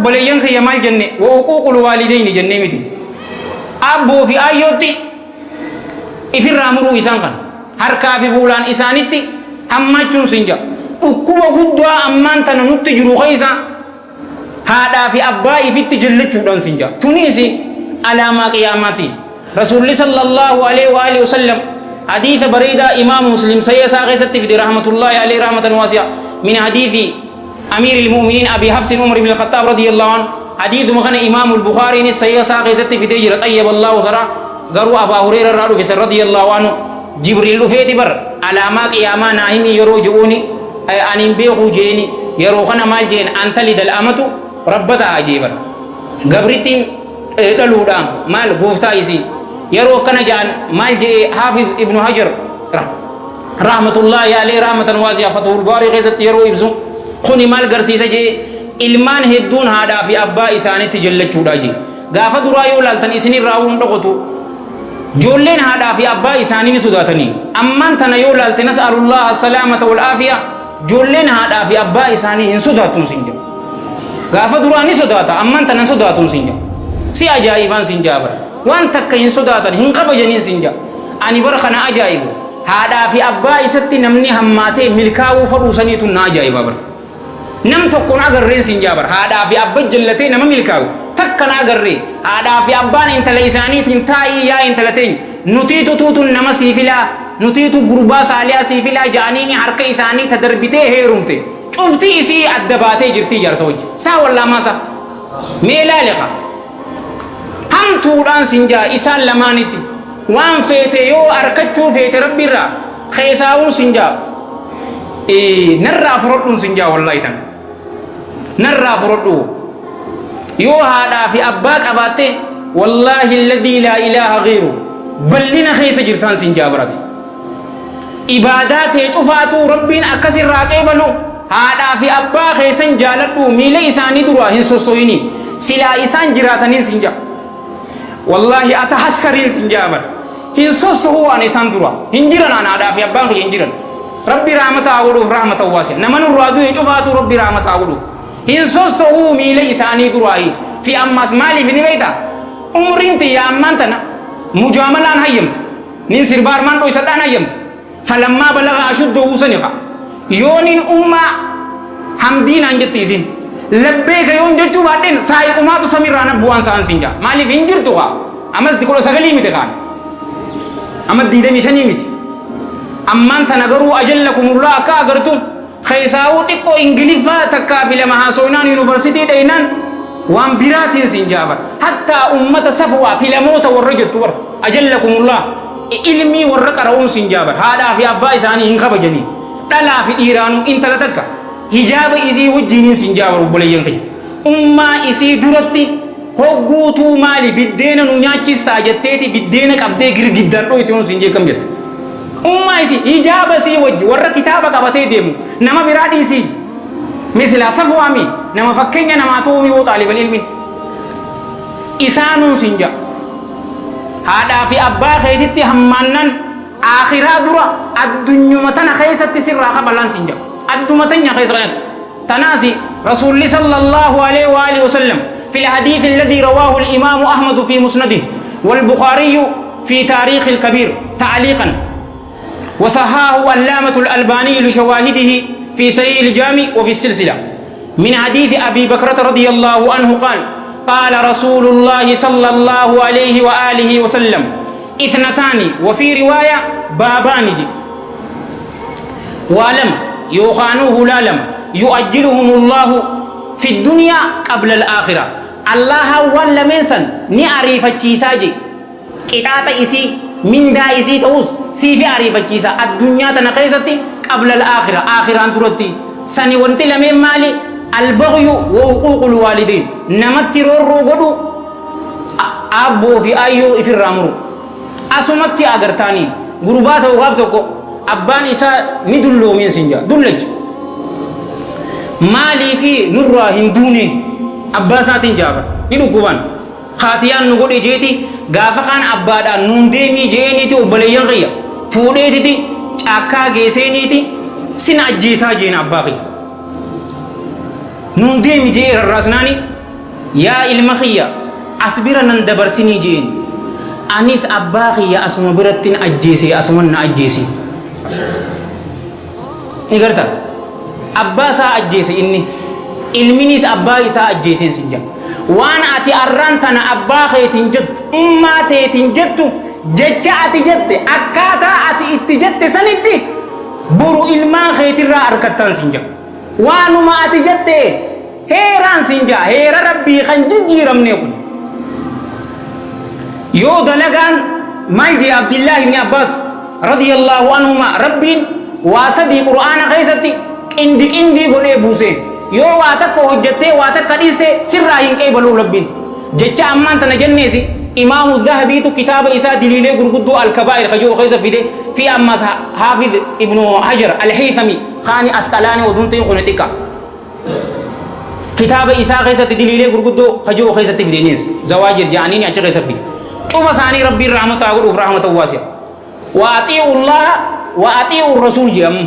بليان خيامال جنة وحقوق الوالدين جنة متي أبو في آيوتي إفر رامرو إسان كان harkaa fi fuulaan isaanitti hammachuun sinja dhukkuba guddaa ammaan tana nutti jiru keessa haadhaa fi abbaa ifitti jallachuudhaan sinja tuniisi alaamaa qiyaamaati rasuulli sallallahu alaihi wa alihi wasallam حديث بريدة إمام مسلم سيسا غيثت في رحمة الله عليه رحمة واسعة من حديث أمير المؤمنين أبي حفص عمر بن الخطاب رضي الله عنه حديث مغنى إمام البخاري سيسا غيثت في دجرة طيب الله ذرا قروا أبا هريرة رضي الله عنه جبريل فيتي بر علامات قياما ناهمي يرو جؤوني أنين بيخو جيني يرو خنا مال جين أنت لدى الأمة ربتا عجيبا قبرتين دلودان مال قوفتا إسي يرو كنا جان مال جي حافظ ابن حجر رحمة الله عليه رحمة واسعة فتح الباري غيزت يرو إبزو خوني مال قرسيسة جي ilmaan hedduun haadhaa fi abbaa isaaniitti jallachuudha jee gaafa duraa yoo laaltan isinii raawuun dhokotu joolleen haadhaa fi abbaa isaanii ni sodaatanii ammaan tana yoo laalte nas'alullah as-salaamata wal aafiya joolleen haadhaa fi abbaa isaanii hin sodaatun sinja gaafa duraa ni sodaata ammaan tana sodaatun sinja si ajaa'ibaan sinja bara waan takka hin sodaatan hin qabajaniin sinja ani bara kana ajaa'ibu haadhaa fi abbaa isatti namni hammaatee milkaa'uu fadhuu saniitu na ajaa'iba bara nam tokkoon agarreen sinja bara haadhaa fi abbaa jallatee nama milkaa'u takkan agarree haadhaa fi abbaan intala isaaniitiin taa'ii yaa intalateen nutiitu tuutun nama siifilaa nutiitu gurbaa saaliyaa siifilaa ja'aniini harka isaanii tadarbitee heerumte cuftii isii adda baatee jirtii jaarsa wajji saa wallaamaasa mee laaliqa hamtuudhaan sinjaa isaan lamaanitti waan feete yoo arkachuu feete rabbiirraa keessaa'uun sinjaa narraa fudhadhuun sinjaa wallaahi tan narraa fudhadhu yoo haadhaa fi abbaa qabaatte wallaahi alladhii laa ilaaha ghayru ballina keessa jirtaan sinjaa barate ibaadaa tee cufaatu rabbiin akkasirraa qeebalu haadhaa fi abbaa keessan jaaladhu miila isaanii duraa hin sostoyini silaa isaan jiraataniin sinjaa wallaahi atahassariin sinjaa bara hin sostohu waan isaan dura hin jiran haadhaa fi abbaan hin jiran rabbi rahmataa godhuuf rahmata waasi nama nurraa du'e cufaatu rabbi rahmataa godhuuf hin sostohu miila isaanii duraayi fi ammas maaliif ni beeyta umriin tiyya ammaan tana mujaamalaan hayyamtu nin sirbaarmaan dhoysadhaan hayyamtu falammaa balaga ashuddahu saniqa yoonin ummaa hamdiinaan jetti isin labbeeka yoon jechuu baadhen saayiqumaatu samirraa nabbu'aan sa'an sinjaa maaliif hin jirtu kaa amas 19 miti kaan amma 25 miti ammaan tana garuu ajallakumurraa akka agartu keessaa'uu xiqqoo ingiliffaa takkaa fi lama haasoynaan yuunivarsitii dheenaan waan biraatiin sinjaa bara hattaa ummata safuwaa filamoota warra jettu warra ajallakumurraa ilmii warra qara'uun sinjaa bara haadhaa fi abbaa isaanii hin kabajanii dhalaa fi dhiiraanuu intala takka hijaaba isii wajjiniin sinjaa bara obboleeyyan keenya ummaa isii duratti hogguutuu maali biddeena nu nyaachistaa jetteeti biddeena qabdee girgiddaan dhoyti hun sinjee kam jette ummaa isii hijaaba isii wajji warra kitaaba qabatee deemu nama biraa dhiisii misla safuwaami nama fakkeenya namaa ta'uu yoo xaaliban ilmin isaanuun sinja haadhaa fi abbaa keetitti hammaannan akhiraa dura addunyuma tana keessatti sirraa qabalaan sinja adduma tanya keessa kanatti tanaasi rasuulli sallallahu alaihi wa alihi wasallam في الحديث الذي رواه الإمام أحمد في مسنده والبخاري في تاريخ الكبير تعليقا وصححه علامة الألباني لشواهده في صحيح الجامع وفي السلسلة من حديث أبي بكرة رضي الله عنه قال قال رسول الله صلى الله عليه وآله وسلم اثنتان وفي رواية بابان ولم يخانوه لا لم يؤجلهم الله في الدنيا قبل الآخرة الله ولا منسن ني عريفة كيساجي كتاتا إسي من دا إسي توس سيفي عريفة كيسا الدنيا تنقيستي قبل الآخرة آخرة انترتي سني وانت لمن مالي البغي وحقوق الوالدين نمت رورو غدو أبو في أيو في الرامرو أسمتي أغرتاني غربات وغافتوكو أبان إسا ندلو من سنجا دلج مالي في نرى هندوني أباساتين جابر نيدو كوبان خاتيان نقول إجيتي غافقان أبادا نندمي جيني تي وبليان غيا فودي تي أكا جيسيني تي سين أجيسا جين أباقي نندمي جي الرسناني yaa ilma kiyya as bira nan dabarsinii jeen anis abbaa kiyya asuma birattin ajjeese asuma na ajjeese ni garta abbaa isaa ajjeese inni ilminis abbaa isaa ajjeeseen sinja waan ati arran tana abbaa keetiin jettu ummaa teetiin jettu jecha ati jette akkaataa ati itti jette sanitti boru ilmaa keetirraa arkattan sinja waanuma ati jette heeraan sinja heera rabbii kan jijjiiramne kun yoo dalagaan malji abdillah ibn abbas radiyallahu anhuma rabbiin waa sadii qur'aana keessatti qindi godhee buuse yoo waa takka hojjettee waa takka dhiiste sirraa hin qeebaluu rabbiin jecha ammaan tana jenneesi imaamu dhahabiitu kitaaba isaa diliilee gurguddoo alkabaa'ir kajoo keessa fide fi ammas haafidh ibnu hajar alhaythami khaani asqalaani oduntiin kun xiqqa kitaaba isaa keessatti diliilee gurguddoo kajoo keessatti fidenis zawaajir jaaniin achi keessa fide cufa isaanii rabbiin rahmataa godhuuf rahmatan waasi'a wa atii'u llaha wa atii'u rasuul jedhamu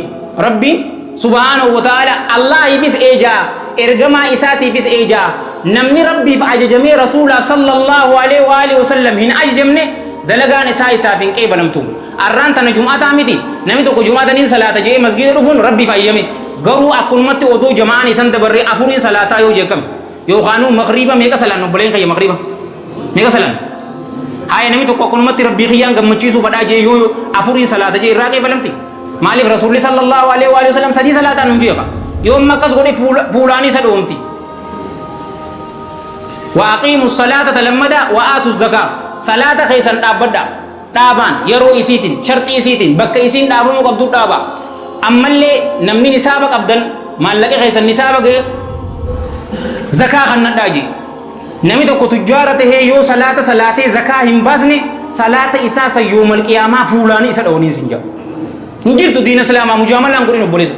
rabbiin subhaanahu wa ta'ala allahiifis eejaa ergamaa isaatiifis eejaa namni rabbiif ajajamee rasuula sallallahu alaihi wa alihi wasallam hin ajajamne dalagaan isaa isaaf hin qeebalamtu arraan tana jum'ataa miti namni tokko jum'ataniin salaata jedhee masgiida dhufuun rabbiif ayyame garuu akkumatti odoo jama'aan isan dabarree afuriin salaataa yoo jeekame yookaanuu magriiba meeqa salaan obboleen kayya magriiba meeqa salaan haya namni tokko akkumatti rabbii kiyyaan gammachiisuu fadhaa jee yoo afuriin salaata jee irraa qeebalamti maaliif rasuulli sallallahu alaihi wa alihi wasallam sadii salaataan hin jeeka yoo makkas godhe fuulaanii isa dhoomti وأقيموا الصلاة تلمدا وآتوا الزكاة صلاة خيسان دابدا دابان يرو إسيتين شرط إسيتين بك إسين دابو قبضو دابا أما اللي نمني نسابك أبدن ما لك خيسان نسابك زكاة خنا داجي نمي تو تجارة هي يو صلاة زكاة هم باسني صلاة إساسا يوم القيامة فولاني إسا دوني سنجا نجير تو دين السلام مجامل لنقرين بوليس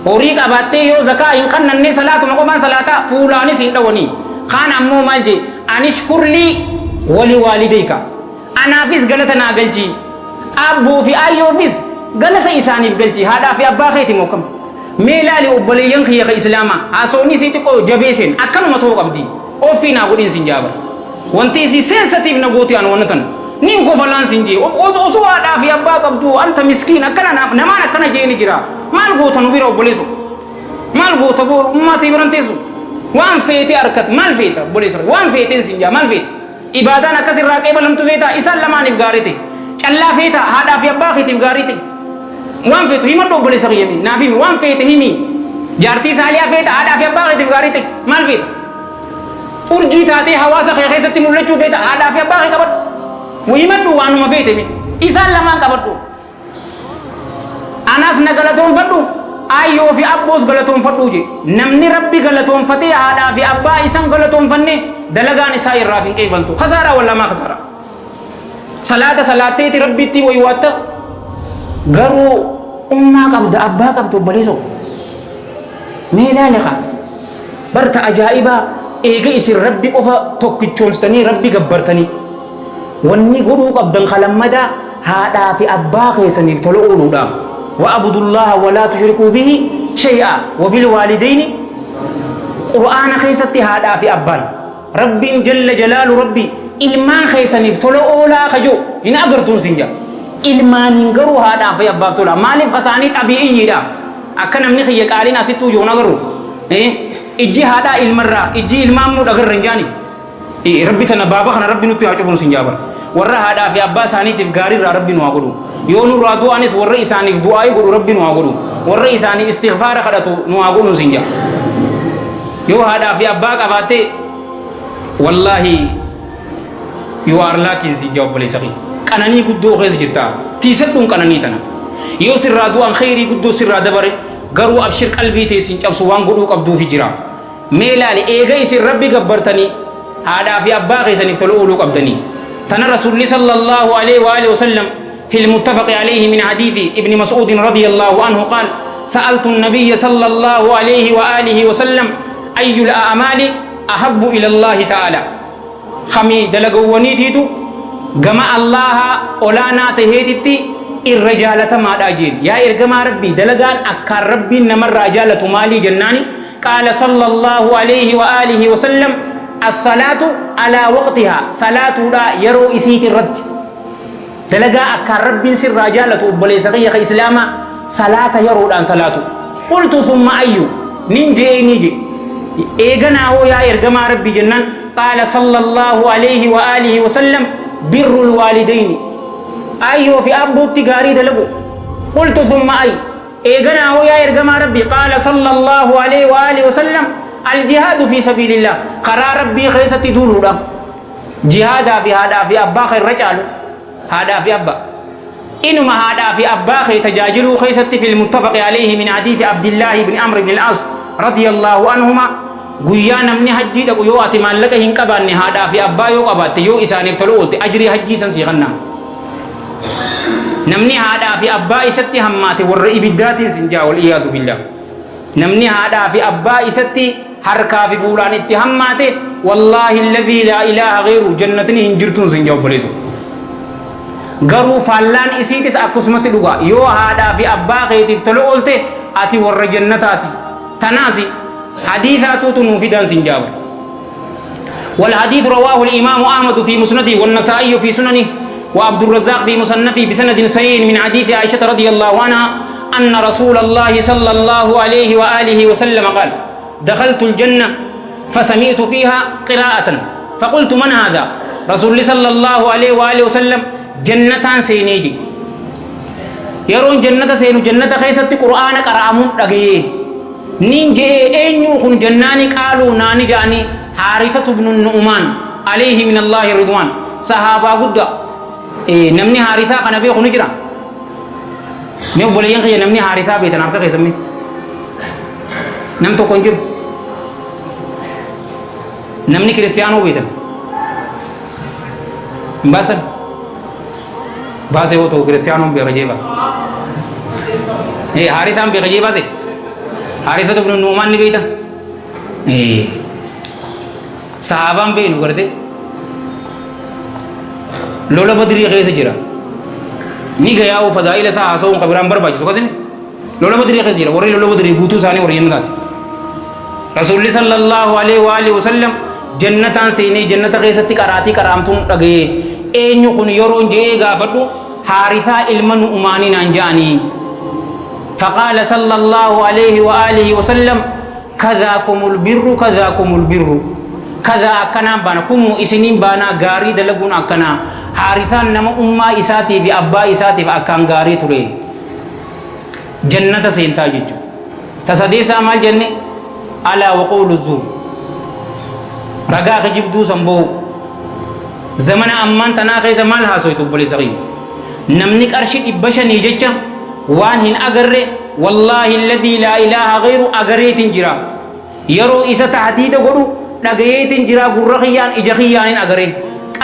وريك أباتي يو زكاة هم قنن صلاة مقومان صلاة فولاني سندوني خان أمو مالجي أنشكر لي ولوالديك أنا فيس غلطنا قلتي أبو في أيو فيس غلط إساني في قلتي هذا في أبا خيتي موكم ميلالي أبليين خيخ إسلاما أسوني سيتكو جبيسين أكل مطوق أبدي أوفينا قدين سنجابا وانتيسي سنساتيف نقوتي أنا ونطن نينكو فلان سنجي أسو هذا في أبا قبدو أنت مسكين أكنا نمان أكنا جيني جرا مال قوتا نبير أبليسو مال قوتا ما تبرنتيسو وان فيتي أركت مال فيتا بوليس وان فيتين سنجا مال فيت إبادان أكسر راكي بلم تفيتا إسال لما نفقاريتي چلا فيتا هذا في أباخي تفقاريتي وان فيتو هما دو بوليس غيمي نافيمي وان فيت همي جارتي ساليا فيتا هذا في أباخي تفقاريتي مال فيت أرجي تاتي حواسا خيخيستي ملچو فيتا هذا في أباخي كبت وهما دو وانو ما فيتي إسال لما كبت أناس نقلتون فدو ayyoo fi abboos galatoonfadhuuje namni rabbi galatoonfatee haadhaa fi abbaa isan galatoonfanne dalagaan isaa irraa hin qeebantu khasaaraa walla maa khasaaraa salaata salaatteeti rabbitti waywaata garuu ummaa qabda abbaa qabdu obboleessoo mee ilaaleqa barta ajaa'ibaa eega isin rabbi qofa tokkichoomsitanii rabbi gabbartanii wanni godhuu qabdan kalammadaa haadhaa fi abbaa keessaniif tola ooluudha وأعبدوا الله ولا تشركوا به شيئا وبالوالدين قرآن خيستي هذا في أبان رب جل جلال ربي إلمان خيسني فتلو أولا خجو إن أقرتون سنجا إلمان ينقروا هذا في أباب تولا مالي فساني طبيعي دا أكنا من خيك آلين أسيتو جو نقروا إجي هذا المرة إجي إلمان مود أقر رنجاني ربي تنبابا خنا ربي نتو يعجبون سنجا ورا هذا في أبا ساني تفقاري ربي نواقلو يونو رادو أنس ورا إساني دعاء يقولوا ربي نواقلو ورا إساني استغفار خدتو نواقلو سنجا يو هذا في أباك أباتي والله يو أرلاكين سنجا وبليسقي كأنني قدو غيز جرتا تيسدون كأنني تنا يو سر رادو أن خيري قدو سر رادبري غرو أبشر قلبي تيسين جب سوان قدو قبدو في جرا ميلالي إيغا يسر ربي قبرتني هذا في أباك يسنك تلو قبدني تنا رسول صلى الله عليه وآله وسلم في المتفق عليه من حديث ابن مسعود رضي الله عنه قال سألت النبي صلى الله عليه وآله وسلم أي الأعمال أحب إلى الله تعالى خمي دلقوني ديدو جمع الله أولانا تهيدتي الرجالة ما داجين يا إرجما ربي دلقان أكار ربي نمر رجالة مالي جناني قال صلى الله عليه وآله وسلم الصلاة على وقتها صلاة لا يرو إسيت الرد تلقى أكا رب سر رجالة أبليس غيق إسلاما صلاة يرو الآن صلاة قلت ثم أي نيجي إيغنا هو يا إرغما ربي جنان قال صلى الله عليه وآله وسلم بر الوالدين أيو في أبو التقاري دلقو قلت ثم أي إيغنا هو يا إرغما ربي قال صلى الله عليه وآله وسلم الجهاد في سبيل الله قرار ربي خيسة دولودا جهاد في هذا في أبا خير رجال هذا في أبا إنما هذا في أبا خير تجاجلوا خيسة في المتفق عليه من حديث عبد الله بن عمرو بن العاص رضي الله عنهما قيانا من حجي دقو يو أتمان لك هنكبان هذا في أبا يو قبات يو إسانيب تلوت أجري حجي سنسيغنا نمني هذا في أبا إستي همات والرئي بالذات سنجا والإياذ بالله نمني هذا في أبا إستي حركا في فولان اتهامات والله الذي لا إله غيره جنتني هنجرتون سنجا وبليسو غرو فالان إسيتس أقسمت لغا يو هذا في أبا غيتي تلوت أتي ور جنتاتي تناسي حديثات تنوفدان سنجاب والحديث رواه الإمام أحمد في مسنده والنسائي في سننه وعبد الرزاق في مصنفه بسند صحيح من حديث عائشة رضي الله عنها أن رسول الله صلى الله عليه وآله وسلم قال دخلت الجنة فسمعت فيها قراءة فقلت من هذا رسول الله صلى الله عليه وآله وسلم جنة سينيجي يرون جنة سينو جنة خيست قرآن قرآمون رقيه نينجي اينيو خن جناني قالوا ناني جاني حارثة بن النعمان عليه من الله رضوان صحابة قد نمني حارثة خنا بيه خنجرا ميو بوليين خي نمني حارثة بيتنا عبك خيسمي نمتو كنجر نمني كريستيانو بيتنا باستن باسه वो तो क्रिश्चियनों में बेगजे बस हारिता में बेगजे बस हारिता तो नुमान नहीं गई था साहबा में बेनु करते लोला बदरी कैसे जिरा नहीं गया वो फदाइल ऐसा आसों कब्राम पर बाजी तो कैसे नहीं लोला बदरी कैसे जिरा वरी लोला बदरी बूतू साने और ये नदाती रसूल सल्लल्लाहु अलैहि वसल्लम जन्नतां से नहीं जन्नत कैसे तिकाराती कराम तुम लगे एन्यु कुन योरों जेगा फटू हारिथा इल्मन उमानी नांजानी فقال صلى الله عليه وآله وسلم كذاكم البر كذاكم البر كذا كنا بانكم إسنين بانا غاري دلقون أكنا حارثان نما أمة إساتي في أبا إساتي في أكان غاري تري جنة سينتا جيجو تصديس عمال جنة على وقول الزور رقا خجب دو سنبو زمن أمان تناقي زمان هاسوي تبولي سغيب نمنك أرشد إبشا نيجيجا وان هن أغرّي والله الذي لا إله غيره أغرّيت جرا يرو إسا تحديد قدو لغيت جرا قرخيان إجخيان أغرّين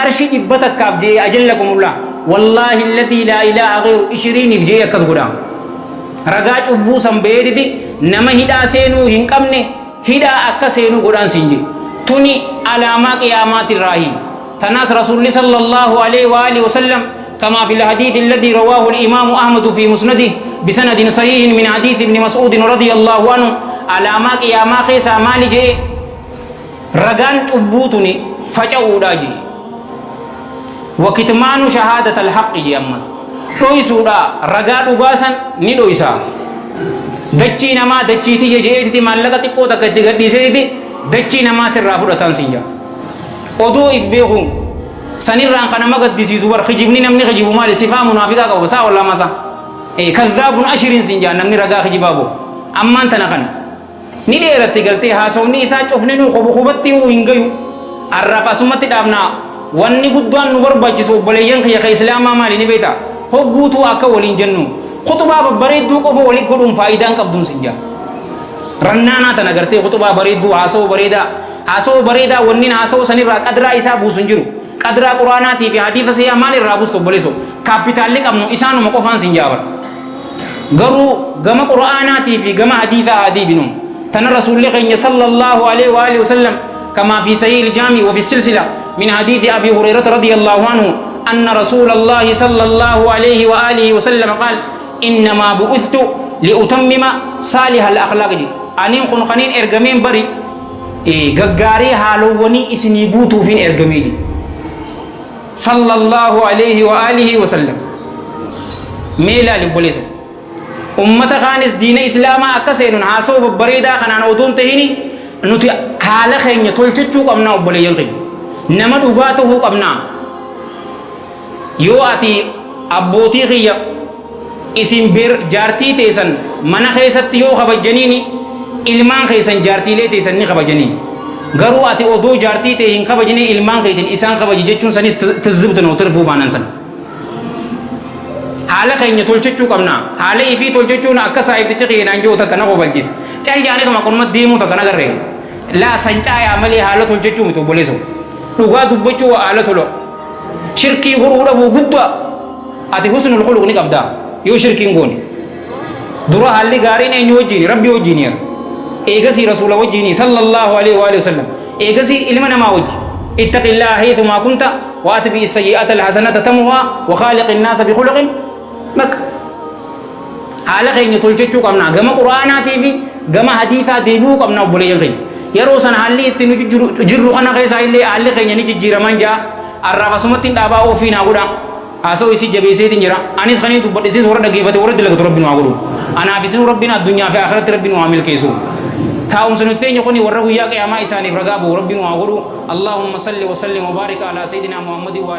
أرشد إبتك كابجي أجلكم الله والله الذي لا إله غيره إشرين إبجي أكس قدا رغاج أبو سنبيدتي نما هدا سينو هنكمني هدا أكا سينو قدان سنجي توني علامة قيامات الراهي تناس رسول الله صلى الله عليه وآله وسلم كما في الحديث الذي رواه الإمام أحمد في مسنده بسند صحيح من حديث ابن مسعود رضي الله عنه على ما قياما خيسا مالي جي رغان تبوتني فجأو داجي وكتمان شهادة الحق جي أمس روي سودا رغان أباسا ندو إسا دچي نما دچي تي جيتي مالك تقوتا كتغدي سيدي دچي نما سر رافو سنجا odoo if beekun sanirraan kana magaddisiisu war khijibni namni khijibu maali sifaa munaafiqaa qabu saa wallaa masa kadhaabun ashiriin sinjaa namni ragaa khijibaabo ammaan tana kana ni dheeratti galtee haasawni isaa cufni nu qubatti hin gayu arraaf asumatti dhaabnaa wanni guddaan nu barbaachisu obboleeyyan kiyya ka islaamaa maali ni beeta hogguutuu akka waliin jennu khutubaa babbareedduu qofa walii godhuun faayidaan qabduun sinjaa rannaanaa tana gartee khutubaa bareedduu haasawuu bareedaa haasawuu bareedaa wannin haasawuu sanirraa qadraa isaa buusun jiru qadraa quraanaatii fi hadiisa siyaa maalirraa buustu obboleessu kaapitaalli qabnu isaanuma qofaan sinjaabar garuu gama quraanaatii fi gama hadiisaa hadiibinu tana rasuulli keenya sallallahu alaihi wa alihi wasallam كما في صحيح الجامع وفي السلسلة من حديث أبي هريرة رضي الله عنه أن رسول الله صلى الله عليه وآله وسلم قال إنما بعثت لأتمم صالح الأخلاق أنين خنقنين إرجمين بري gaggaarii haalowwanii isinii guutuufin ergamee jira sallallahu alayhi wa alihi wa sallam. mee ilaali obboleessa ummata kaanis diina islaamaa akka seenuun haasoo babbareedaa kanaan oduun tahini nuti haala keenya tolchachuu qabnaa obboleeyyan keenya nama dhugaa ta'uu qabnaa. yoo ati abbootii kiyya isin bir jaartii teessan mana keessatti yoo kabajaniini ilmaan keessan jaartiilee teessan ni kabajanii garuu ati odoo jaartii ta'e hin kabajine ilmaan keetiin isaan kabaji jechuun sanis tizibtu noo tirfuu baanan san. haala keenya tolchachuu qabnaa haala ifii tolchachuun akka saayibtichi keenaan jiru takka na qobalchiisa cal jaanituma qonuma deemuu takka na garree laa sancaayaa malee haala tolchachuu miti obboleessa dhugaa dubbachuu haala tolo shirkii godhuu dhabuu guddaa ati husnul khuluq ni qabdaa yoo shirkiin goone dura haalli gaariin eenyu wajjiini rabbi wajjiini eegasii rasuula wajjiini sallallahu alaihi wa sallam eegasii ilma namaa wajji ittaqillaa haythumaa kunta wa atbi as-sayyi'ata al-hasanata tamhuha wa khaliqi an-nasa bi khuluqin mak haala keenya tolchachuu qabnaa gama qur'aanaatii fi gama hadiisaa deebi'uu qabnaa obboleeyyan keenya yeroo san haalli itti nu jirru kana keessaa illee haalli keenya ni jijjiiraman jaa arraabasumatti dhaabaa ofii naa godha haasa'u isii jabeesseetiin jira anis kaniin dubbadhisiis warra dhaggeeffate warra dilagatu rabbi nu haa godhu anaaf isin rabbiin addunyaa fi akhiratti rabbi nu haa milkeessu taa'umsa nuti teenya kuni warra guyyaa qiyaamaa isaaniif ragaa ba'u rabbi nu haa godhu allahumma salli wa sallim wa baarik ala sayyidina muhammadin wa